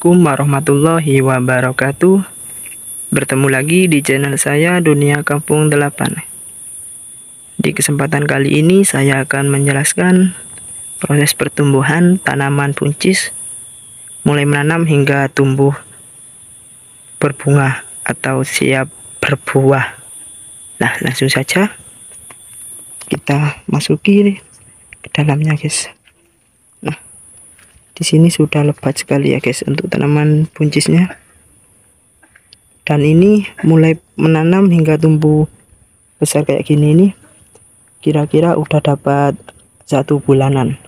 Assalamualaikum warahmatullahi wabarakatuh. Bertemu lagi di channel saya Dunia Kampung 8. Di kesempatan kali ini saya akan menjelaskan proses pertumbuhan tanaman buncis mulai menanam hingga tumbuh berbunga atau siap berbuah. Nah, langsung saja kita masuki ke dalamnya, guys. Nah, di sini sudah lebat sekali ya, guys, untuk tanaman buncisnya. Dan ini mulai menanam hingga tumbuh besar kayak gini, ini kira-kira udah dapat 1 bulanan.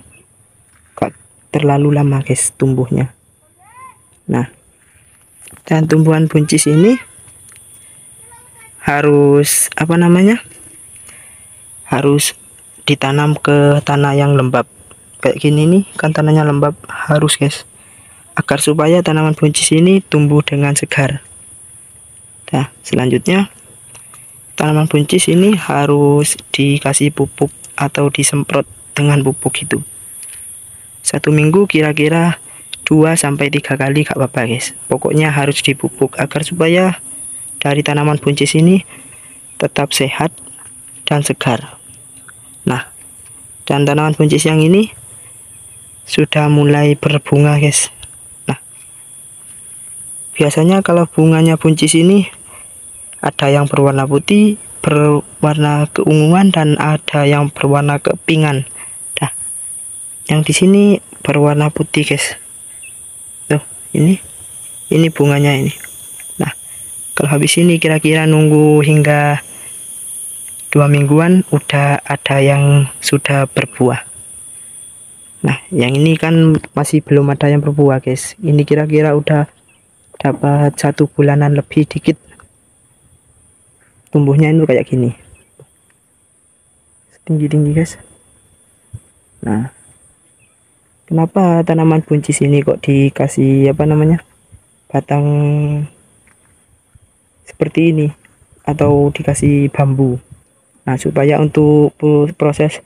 Gak terlalu lama, guys, tumbuhnya. Nah, dan tumbuhan buncis ini harus harus ditanam ke tanah yang lembab kayak gini nih, kan tanahnya lembab, harus, guys, agar supaya tanaman buncis ini tumbuh dengan segar. Nah, selanjutnya tanaman buncis ini harus dikasih pupuk atau disemprot dengan pupuk itu 1 minggu kira-kira 2-3 kali, gak apa-apa, guys. Pokoknya harus dipupuk agar supaya dari tanaman buncis ini tetap sehat dan segar. Nah, dan tanaman buncis yang ini sudah mulai berbunga, guys. Nah, biasanya kalau bunganya buncis ini ada yang berwarna putih, berwarna keunguan, dan ada yang berwarna kepingan. Nah, yang di sini berwarna putih, guys. Tuh, ini bunganya ini. Nah, kalau habis ini kira-kira nunggu hingga 2 mingguan udah ada yang sudah berbuah. Nah, yang ini kan masih belum ada yang berbuah, guys. Ini kira-kira udah dapat 1 bulanan lebih dikit. Tumbuhnya itu kayak gini, tinggi-tinggi, guys. Nah, kenapa tanaman buncis ini kok dikasih batang seperti ini atau dikasih bambu? Nah, supaya untuk proses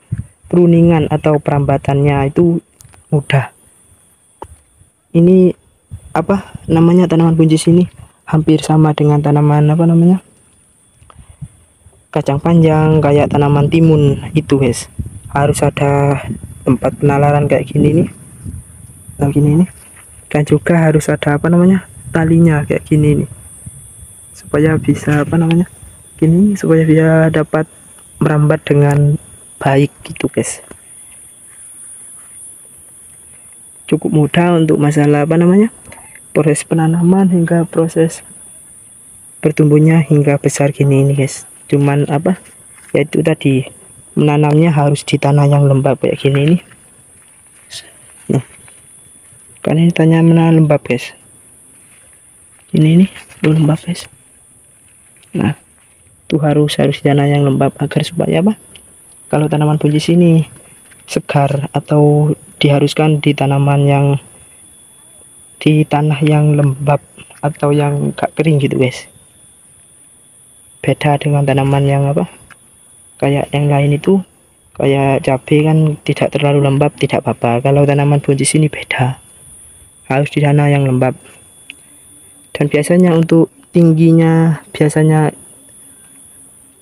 pruningan atau perambatannya itu mudah. Ini tanaman buncis ini hampir sama dengan tanaman kacang panjang, kayak tanaman timun itu, guys. Harus ada tempat penalaran kayak gini nih, dan juga harus ada talinya kayak gini nih, supaya bisa supaya dia dapat merambat dengan baik gitu, guys. Cukup mudah untuk masalah proses penanaman hingga proses bertumbuhnya hingga besar gini ini, guys. Cuman yaitu tadi, menanamnya harus di tanah yang lembab kayak gini nih. Nah, kan ini tanah lembab, guys. Ini nih lembab, guys. Nah, itu harus di tanah yang lembab agar supaya kalau tanaman buncis ini segar, atau diharuskan di tanah yang lembab atau yang gak kering gitu, guys. Beda dengan tanaman yang kayak yang lain itu, kayak cabai kan tidak terlalu lembab, tidak apa-apa. Kalau tanaman buncis ini beda, harus di tanah yang lembab. Dan biasanya untuk tingginya biasanya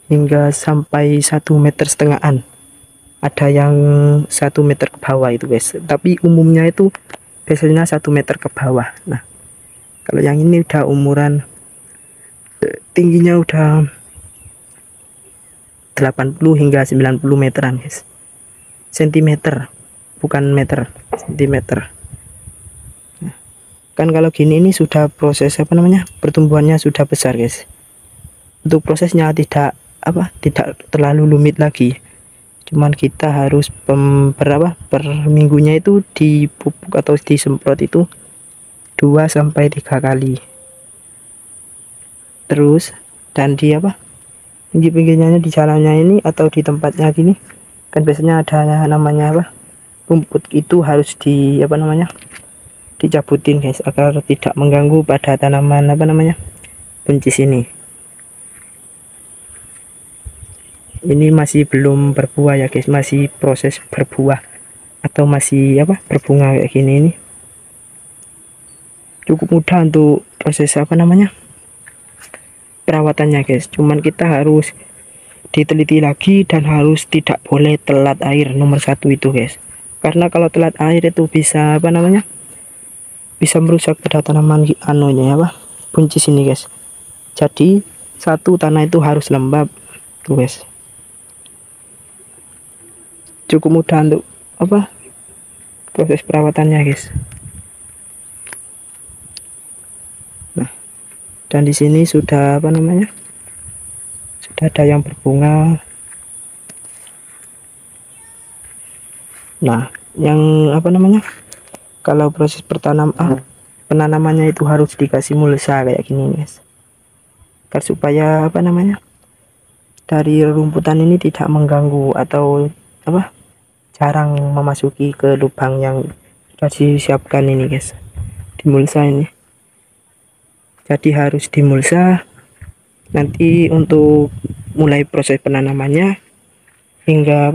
hingga sampai 1,5 meter. Ada yang 1 meter ke bawah itu, guys. Tapi umumnya itu biasanya 1 meter ke bawah. Nah, kalau yang ini udah umuran tingginya udah 80 hingga 90 meteran, guys. Sentimeter, bukan meter, sentimeter. Nah, kan kalau gini ini sudah proses pertumbuhannya sudah besar, guys. Untuk prosesnya tidak terlalu rumit lagi. Cuman kita harus per minggunya itu dipupuk atau disemprot itu 2-3 kali. Terus dan di pinggir-pinggirnya, di jalannya ini atau di tempatnya gini kan biasanya ada rumput, itu harus dicabutin, guys, agar tidak mengganggu pada tanaman buncis ini. Ini masih belum berbuah ya, guys, masih proses berbuah atau masih berbunga kayak gini ini. cukup mudah untuk proses perawatannya guys. Cuman kita harus diteliti lagi dan harus tidak boleh telat air, nomor satu itu guys. Karena kalau telat air itu bisa bisa merusak pada tanaman buncis ini guys. Jadi satu, tanah itu harus lembab tuh guys. Cukup mudah untuk proses perawatannya guys. Nah, dan di sini sudah sudah ada yang berbunga. Nah, yang kalau proses penanamannya itu harus dikasih mulsa kayak gini guys, agar supaya dari rumputan ini tidak mengganggu atau jarang memasuki ke lubang yang sudah disiapkan ini guys, di mulsa ini. Jadi harus dimulsa. Nanti untuk mulai proses penanamannya hingga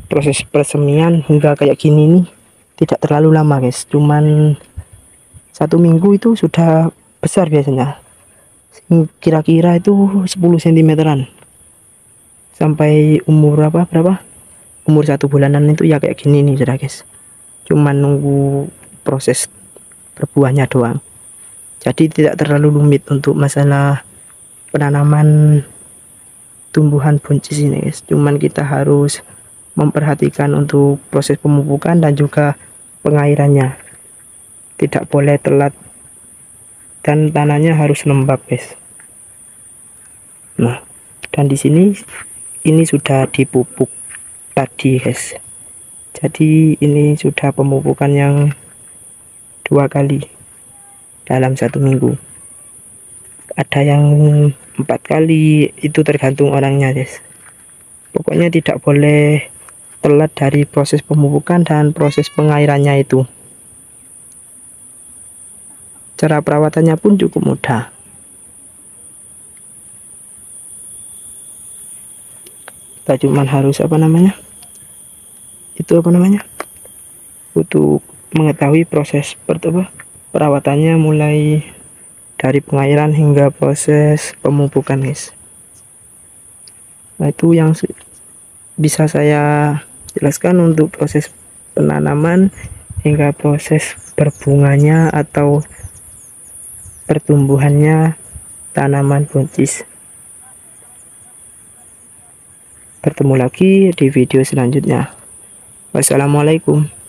proses persemian hingga kayak gini nih tidak terlalu lama guys, cuman 1 minggu itu sudah besar biasanya, kira-kira itu 10 cm-an sampai umur umur 1 bulanan itu ya kayak gini nih sudah guys. Cuman nunggu proses berbuahnya doang, jadi tidak terlalu rumit untuk masalah penanaman tumbuhan buncis ini guys. Cuman kita harus memperhatikan untuk proses pemupukan dan juga pengairannya, tidak boleh telat dan tanahnya harus lembab guys. Nah, dan di sini ini sudah dipupuk tadi guys, jadi ini sudah pemupukan yang 2 kali dalam 1 minggu, ada yang 4 kali, itu tergantung orangnya guys. Pokoknya tidak boleh telat dari proses pemupukan dan proses pengairannya itu. Cara perawatannya pun cukup mudah. Kita cuman harus untuk mengetahui proses perawatannya mulai dari pengairan hingga proses pemupukan guys. Nah, itu yang bisa saya jelaskan untuk proses penanaman hingga proses berbunganya atau pertumbuhannya tanaman buncis. Bertemu lagi di video selanjutnya. Wassalamualaikum.